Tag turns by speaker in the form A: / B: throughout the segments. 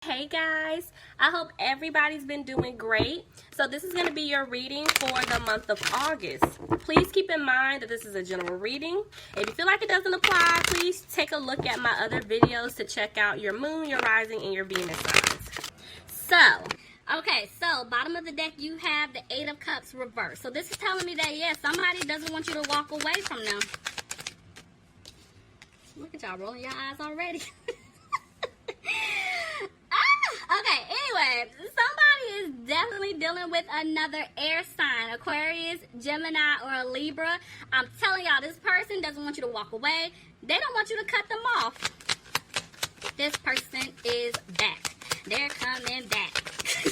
A: Hey guys, I hope everybody's been doing great. So this is going to be your reading for the month of August. Please keep in mind that this is a general reading. If you feel like it doesn't apply, please take a look at my other videos to check out your moon, your rising, and your Venus signs. So bottom of the deck you have the Eight of Cups reversed. So this is telling me that, yes, somebody doesn't want you to walk away from them. Look at y'all rolling your eyes already. Okay, anyway, somebody is definitely dealing with another air sign, Aquarius, Gemini, or a Libra. I'm telling y'all, this person doesn't want you to walk away. They don't want you to cut them off. This person is back. They're coming back.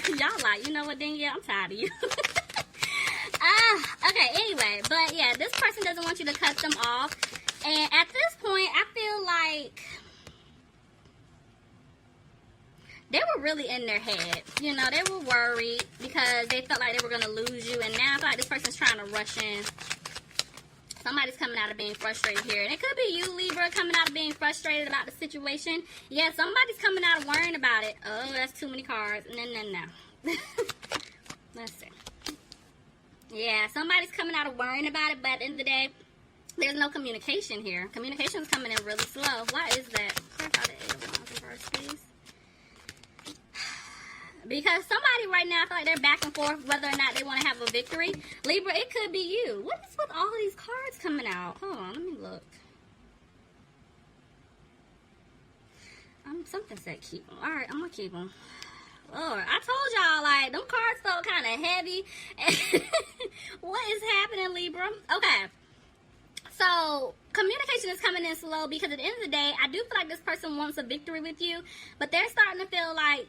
A: Y'all like, you know what, then yeah, I'm tired of you. Okay, anyway, but yeah, this person doesn't want you to cut them off. And at this point, I feel like they were really in their head. You know, they were worried because they felt like they were going to lose you. And now I feel like this person's trying to rush in. Somebody's coming out of being frustrated here. And it could be you, Libra, coming out of being frustrated about the situation. Yeah, somebody's coming out of worrying about it. Oh, that's too many cards. No. Let's see. Yeah, somebody's coming out of worrying about it. But at the end of the day, there's no communication here. Communication's coming in really slow. Why is that? Clarify the Eight of Wands reverse, please. Because somebody right now, I feel like they're back and forth whether or not they want to have a victory. Libra, it could be you. What is with all these cards coming out? Hold on, let me look. Something said keep them. Alright, I'm going to keep them. Lord, I told y'all, like, them cards felt kind of heavy. What is happening, Libra? Okay. So, communication is coming in slow because at the end of the day, I do feel like this person wants a victory with you. But they're starting to feel like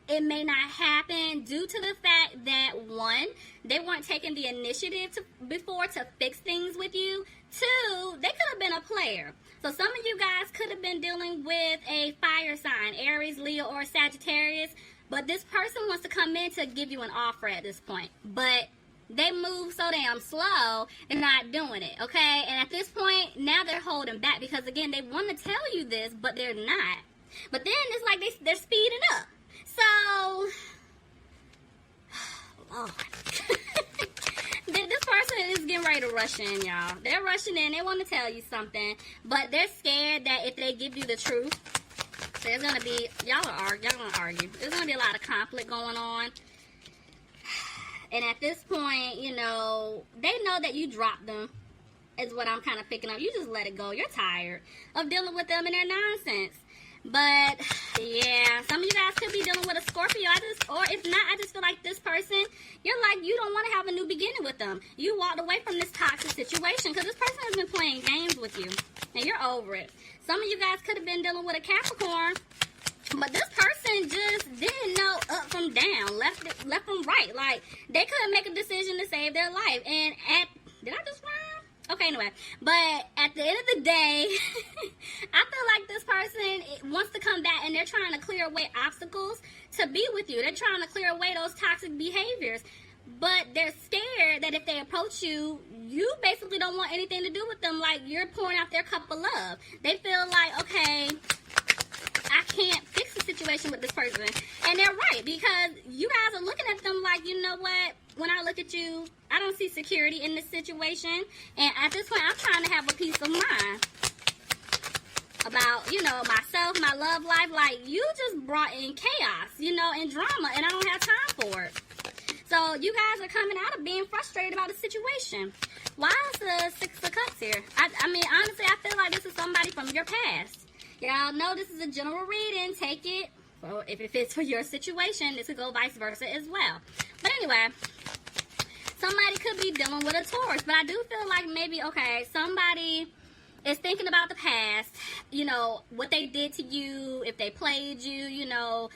A: it may not happen due to the fact that, one, they weren't taking the initiative before to fix things with you. Two, they could have been a player. So some of you guys could have been dealing with a fire sign, Aries, Leo, or Sagittarius. But this person wants to come in to give you an offer at this point. But they move so damn slow, they're not doing it, okay? And at this point, now they're holding back because, again, they want to tell you this, but they're not. But then it's like they're speeding up. So, Lord. This person is getting ready to rush in, y'all. They're rushing in. They want to tell you something. But they're scared that if they give you the truth, there's going to be, y'all going to argue. There's going to be a lot of conflict going on. And at this point, you know, they know that you dropped them, is what I'm kind of picking up. You just let it go. You're tired of dealing with them and their nonsense. But, yeah, some of you guys could be dealing with a Scorpio. Or if not, I just feel like this person, you're like, you don't want to have a new beginning with them. You walked away from this toxic situation because this person has been playing games with you. And you're over it. Some of you guys could have been dealing with a Capricorn. But this person just didn't know up from down, left from right. Like, they couldn't make a decision to save their life. And did I just rhyme? Okay, anyway, but at the end of the day, I feel like this person wants to come back and they're trying to clear away obstacles to be with you. They're trying to clear away those toxic behaviors, but they're scared that if they approach you, you basically don't want anything to do with them, like you're pouring out their cup of love. They feel like, okay, I can't fix the situation with this person. And they're right, because you guys are looking at them like, you know what? When I look at you, I don't see security in this situation. And at this point, I'm trying to have a peace of mind about, you know, myself, my love life. Like, you just brought in chaos, you know, and drama, and I don't have time for it. So you guys are coming out of being frustrated about the situation. Why is the Six of Cups here? I mean, honestly, I feel like this is somebody from your past. Y'all know this is a general reading. Take it. Well, if it fits for your situation, this could go vice versa as well. But anyway, somebody could be dealing with a Taurus. But I do feel like maybe, okay, somebody is thinking about the past, you know, what they did to you, if they played you, you know,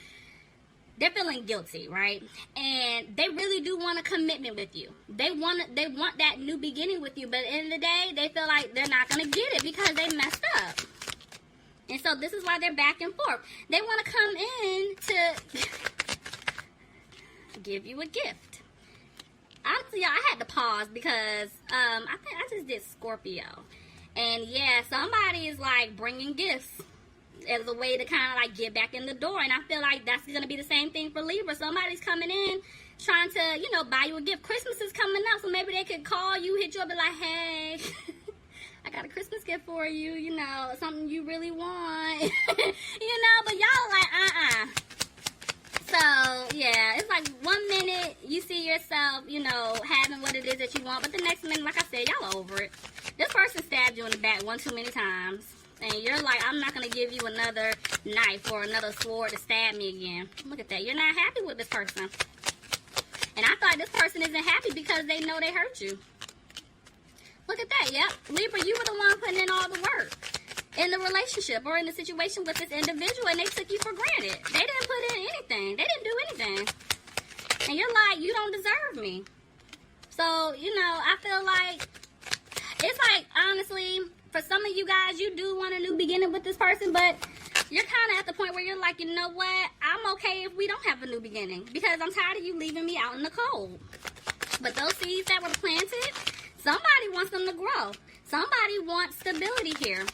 A: they're feeling guilty, right? And they really do want a commitment with you. They want that new beginning with you. But at the end of the day, they feel like they're not going to get it because they messed up. And so this is why they're back and forth. They want to come in to give you a gift. Honestly, y'all, I had to pause because I think I just did Scorpio. And yeah, somebody is like bringing gifts as a way to kind of like get back in the door. And I feel like that's going to be the same thing for Libra. Somebody's coming in trying to, you know, buy you a gift. Christmas is coming up, so maybe they could call you, hit you up, and like, hey, I got a Christmas gift for you, you know, something you really want, you know, but y'all like, So, yeah, it's like 1 minute you see yourself, you know, having what it is that you want, but the next minute, like I said, y'all over it. This person stabbed you in the back one too many times, and you're like, I'm not going to give you another knife or another sword to stab me again. Look at that. You're not happy with this person. And I thought this person isn't happy because they know they hurt you. Look at that, yep. Libra, you were the one putting in all the work in the relationship or in the situation with this individual, and they took you for granted. They didn't put in anything. They didn't do anything. And you're like, you don't deserve me. So, you know, I feel like, it's like, honestly, for some of you guys, you do want a new beginning with this person, but you're kind of at the point where you're like, you know what? I'm okay if we don't have a new beginning because I'm tired of you leaving me out in the cold. But those seeds that were planted, somebody wants them to grow. Somebody wants stability here.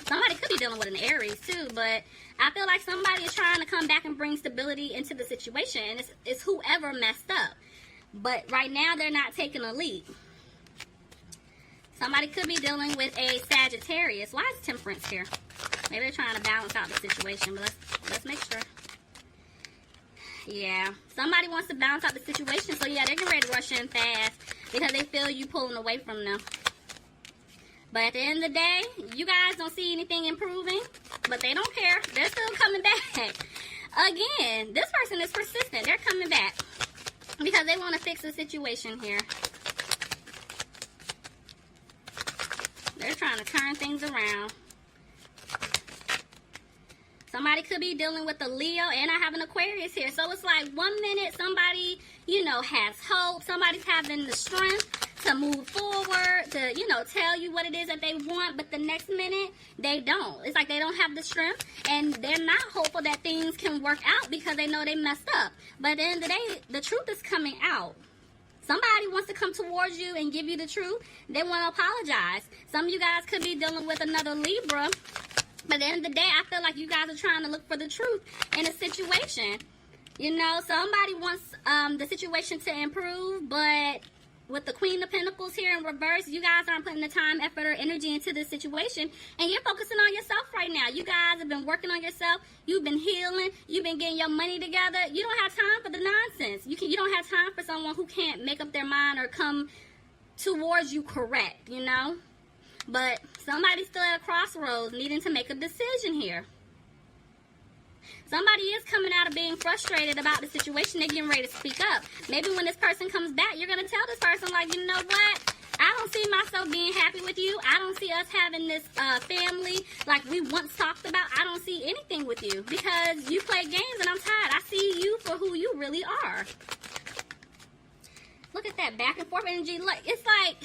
A: Somebody could be dealing with an Aries too, but I feel like somebody is trying to come back and bring stability into the situation, and it's whoever messed up. But right now, they're not taking a leap. Somebody could be dealing with a Sagittarius. Why is Temperance here? Maybe they're trying to balance out the situation, but let's make sure. Yeah, somebody wants to balance out the situation, so yeah, they're getting ready to rush in fast because they feel you pulling away from them. But at the end of the day, you guys don't see anything improving, but they don't care. They're still coming back. Again, this person is persistent. They're coming back because they want to fix the situation here. They're trying to turn things around. Somebody could be dealing with a Leo, and I have an Aquarius here. So it's like 1 minute somebody, you know, has hope. Somebody's having the strength to move forward, to, you know, tell you what it is that they want, but the next minute, they don't. It's like they don't have the strength, and they're not hopeful that things can work out because they know they messed up. But at the end of the day, the truth is coming out. Somebody wants to come towards you and give you the truth. They want to apologize. Some of you guys could be dealing with another Libra, but at the end of the day, I feel like you guys are trying to look for the truth in a situation. You know, somebody wants the situation to improve, but with the Queen of Pentacles here in reverse, you guys aren't putting the time, effort, or energy into this situation, and you're focusing on yourself right now. You guys have been working on yourself. You've been healing. You've been getting your money together. You don't have time for the nonsense. You don't have time for someone who can't make up their mind or come towards you correct, you know? But somebody's still at a crossroads needing to make a decision here. Somebody is coming out of being frustrated about the situation. They're getting ready to speak up. Maybe when this person comes back, you're going to tell this person, like, you know what? I don't see myself being happy with you. I don't see us having this family like we once talked about. I don't see anything with you because you play games and I'm tired. I see you for who you really are. Look at that back and forth energy. Look, it's like...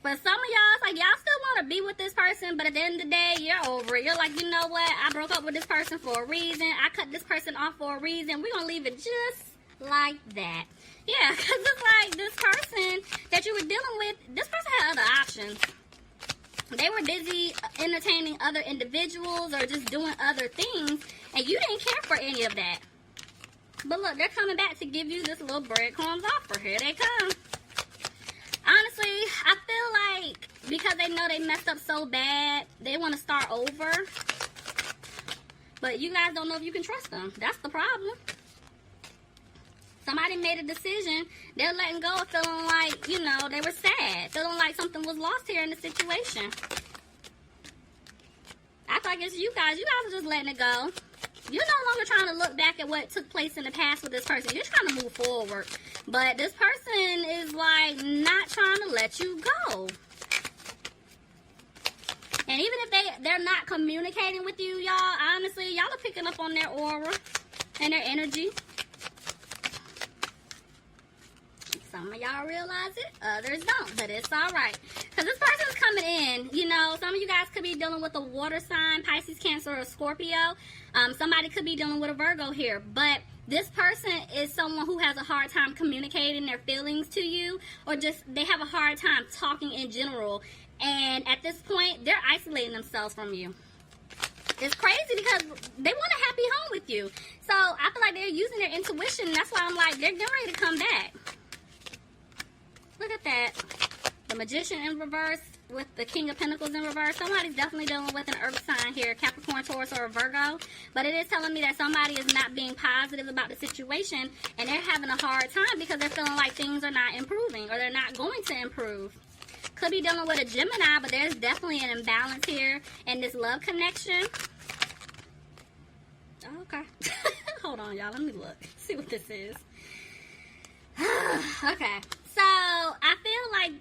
A: For some of y'all, it's like y'all still want to be with this person, but at the end of the day, you're over it. You're like, you know what? I broke up with this person for a reason. I cut this person off for a reason. We're going to leave it just like that. Yeah, because it's like this person that you were dealing with, this person had other options. They were busy entertaining other individuals or just doing other things, and you didn't care for any of that. But look, they're coming back to give you this little breadcrumbs offer. Here they come. Honestly, I feel like because they know they messed up so bad, they want to start over. But you guys don't know if you can trust them. That's the problem. Somebody made a decision. They're letting go, feeling like, you know, they were sad. Feeling like something was lost here in the situation. I thought it's you guys. You guys are just letting it go. You're no longer trying to look back at what took place in the past with this person. You're trying to move forward. But this person is like not trying to let you go. And even if they're not communicating with you, y'all, honestly, y'all are picking up on their aura and their energy. Some of y'all realize it, others don't, but it's all right. Because this person is coming in, you know, some of you guys could be dealing with a water sign, Pisces, Cancer, or Scorpio. Somebody could be dealing with a Virgo here, but this person is someone who has a hard time communicating their feelings to you, or just they have a hard time talking in general. And at this point, they're isolating themselves from you. It's crazy because they want a happy home with you. So I feel like they're using their intuition. That's why I'm like, they're getting ready to come back. Look at that. The Magician in reverse with the King of Pentacles in reverse. Somebody's definitely dealing with an earth sign here, Capricorn, Taurus, or a Virgo. But it is telling me that somebody is not being positive about the situation, and they're having a hard time because they're feeling like things are not improving, or they're not going to improve. Could be dealing with a Gemini, but there's definitely an imbalance here in this love connection. Okay. Hold on, y'all. Let me look. See what this is. Okay. So, I feel like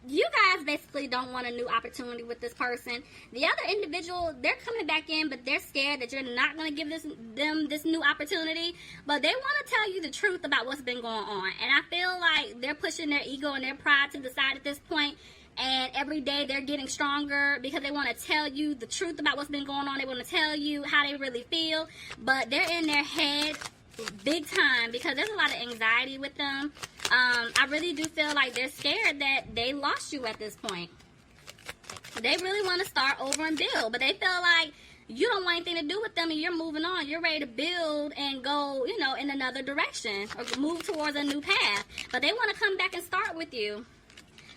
A: you guys basically don't want a new opportunity with this person. The other individual, they're coming back in, but they're scared that you're not going to give them this new opportunity. But they want to tell you the truth about what's been going on. And I feel like they're pushing their ego and their pride to the side at this point. And every day they're getting stronger because they want to tell you the truth about what's been going on. They want to tell you how they really feel. But they're in their head big time because there's a lot of anxiety with them. I really do feel like they're scared that they lost you at this point. They really want to start over and build, but they feel like you don't want anything to do with them and you're moving on. You're ready to build and go, you know, in another direction or move towards a new path. But they want to come back and start with you.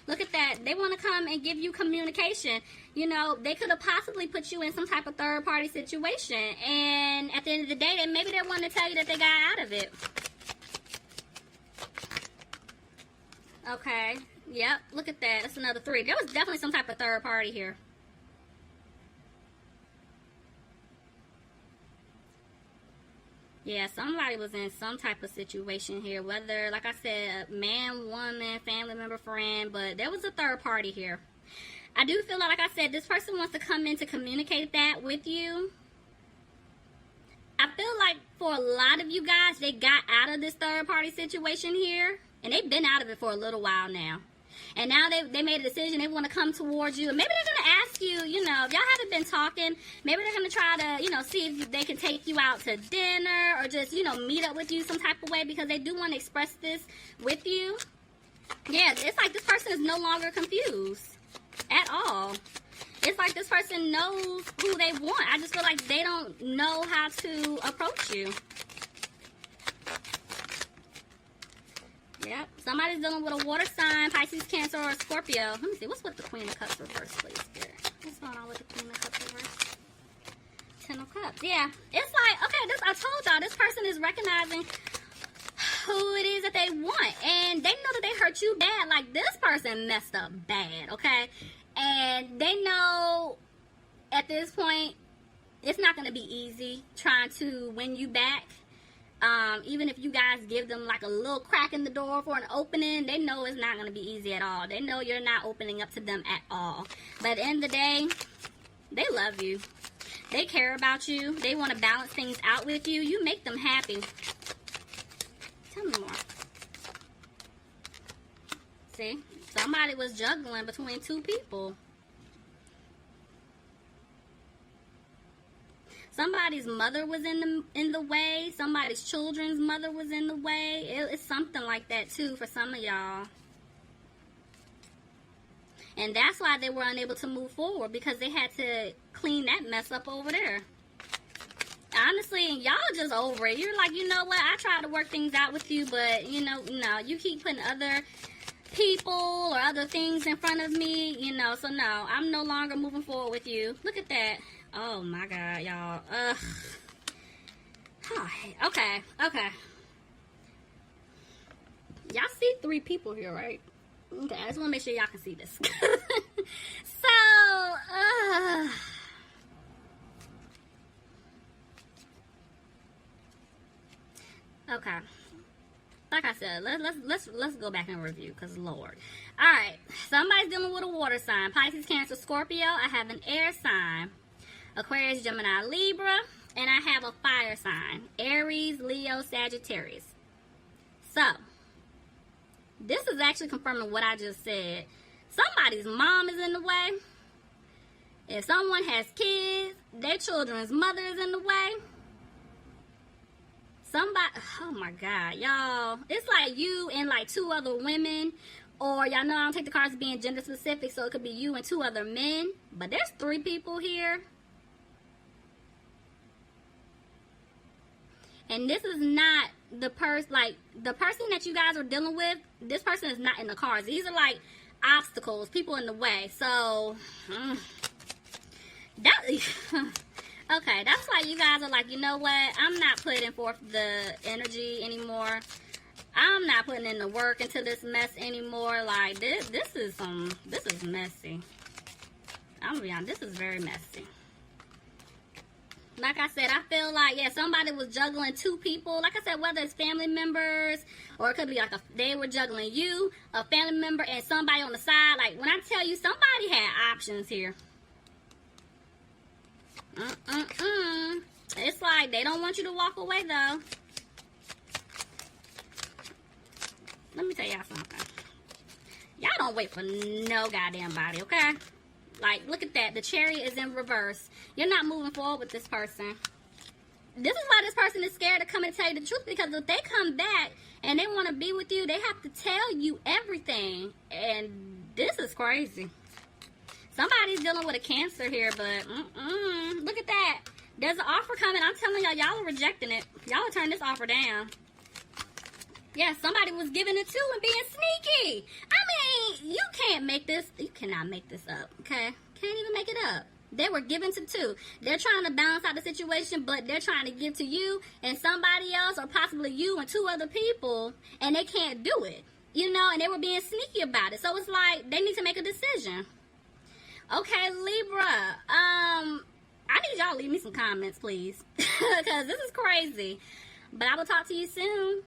A: Look at that. They want to come and give you communication. You know, they could have possibly put you in some type of third-party situation. And at the end of the day, maybe they want to tell you that they got out of it. Okay. Yep. Look at that. That's another 3. There was definitely some type of third party here. Yeah, somebody was in some type of situation here. Whether, like I said, man, woman, family member, friend. But there was a third party here. I do feel like I said, this person wants to come in to communicate that with you. I feel like for a lot of you guys, they got out of this third party situation here. And they've been out of it for a little while now. And now they made a decision. They want to come towards you. And maybe they're going to ask you, you know, if y'all haven't been talking, maybe they're going to try to, you know, see if they can take you out to dinner or just, you know, meet up with you some type of way because they do want to express this with you. Yeah, it's like this person is no longer confused at all. It's like this person knows who they want. I just feel like they don't know how to approach you. Yep. Somebody's dealing with a water sign, Pisces, Cancer, or Scorpio. Let me see. What's with the Queen of Cups reverse, please, Spirit? What's going on with the Queen of Cups reverse? 10 of Cups. Yeah. It's like, okay, I told y'all, this person is recognizing who it is that they want. And they know that they hurt you bad. Like, this person messed up bad, okay? And they know at this point, it's not going to be easy trying to win you back. Even if you guys give them like a little crack in the door for an opening, they know it's not going to be easy at all. They know you're not opening up to them at all. But at the end of the day, they love you. They care about you. They want to balance things out with you. You make them happy. Tell me more. See? Somebody was juggling between 2 people. Somebody's mother was in the way. Somebody's children's mother was in the way. It's something like that too for some of y'all. And that's why they were unable to move forward, because they had to clean that mess up over there. Honestly, y'all just over it. You're like, you know what? I tried to work things out with you, but you know, no, you keep putting other people or other things in front of me, you know, so no, I'm no longer moving forward with you. Look at that. Oh my God, y'all. Ugh. Oh, okay. Y'all see 3 people here, right? Okay, I just want to make sure y'all can see this. So, okay. Like I said, let's go back and review, because Lord. Alright, somebody's dealing with a water sign. Pisces, Cancer, Scorpio. I have an air sign. Aquarius, Gemini, Libra. And I have a fire sign. Aries, Leo, Sagittarius. So, This is actually confirming what I just said. Somebody's mom is in the way. If someone has kids, their children's mother is in the way. Somebody, oh my God, y'all. It's like you and like 2 other women. Or y'all know I don't take the cards as being gender specific, so it could be you and 2 other men. But there's 3 people here. And this is not the person, like, the person that you guys are dealing with, this person is not in the cards. These are like obstacles, people in the way. So, okay, that's why you guys are like, you know what? I'm not putting forth the energy anymore. I'm not putting in the work into this mess anymore. Like, this is messy. I'm gonna be honest, this is very messy. Like I said, I feel like, yeah, somebody was juggling 2 people. Like I said, whether it's family members, or it could be like they were juggling you, a family member, and somebody on the side. Like, when I tell you, somebody had options here. It's like they don't want you to walk away, though. Let me tell y'all something. Y'all don't wait for no goddamn body, okay? Like, look at that. The Chariot is in reverse. You're not moving forward with this person. This is why this person is scared to come and tell you the truth. Because if they come back and they want to be with you, they have to tell you everything. And this is crazy. Somebody's dealing with a Cancer here, but look at that. There's an offer coming. I'm telling y'all, y'all are rejecting it. Y'all will turn this offer down. Yeah, somebody was giving it to and being sneaky. I mean, you can't make this. You cannot make this up, okay? Can't even make it up. They were giving to 2. They're trying to balance out the situation, but they're trying to give to you and somebody else, or possibly you and 2 other people, and they can't do it. You know, and they were being sneaky about it. So it's like they need to make a decision. Okay, Libra. I need y'all to leave me some comments, please. Because this is crazy. But I will talk to you soon.